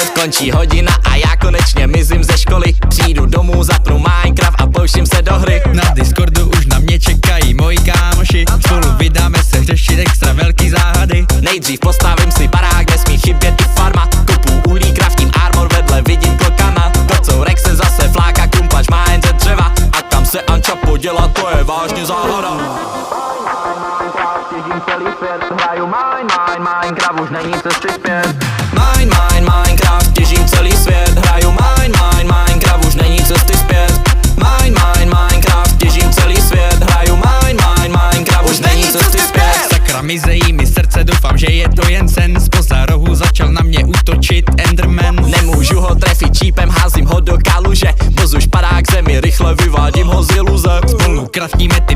zpět. Končí hodina a já konečně mizím ze školy. Přijdu domů, zapnu Minecraft a pouštím se do hry. Na Discordu už na mě čekají moji kámoši. Spolu vydáme se řešit extra velký záhady. Nejdřív postavím si barák, nesmí chybět i farma. Kupu uhlí, kraftím armor, vedle vidím klokana. Kocourek se zase fláka, kumpač má jen ze dřeva. A kam se Anča poděla, to je vážně záhada. Těžím celý svět, hraju Minecraft, už není cesty zpět. Minecraft, těžím celý svět, hraju Minecraft, už není cesty zpět. Minecraft, těžím celý svět, hraju Minecraft, už není cesty zpět. Sakra, mizejí mi srdce, doufám, že je to jen sen. Zpoza rohu začal na mě útočit Enderman. Nemůžu ho trefit čípem, házím ho do kaluže. Boz už padá k zemi, rychle vyvádím ho z iluze. Spolu kraftíme ty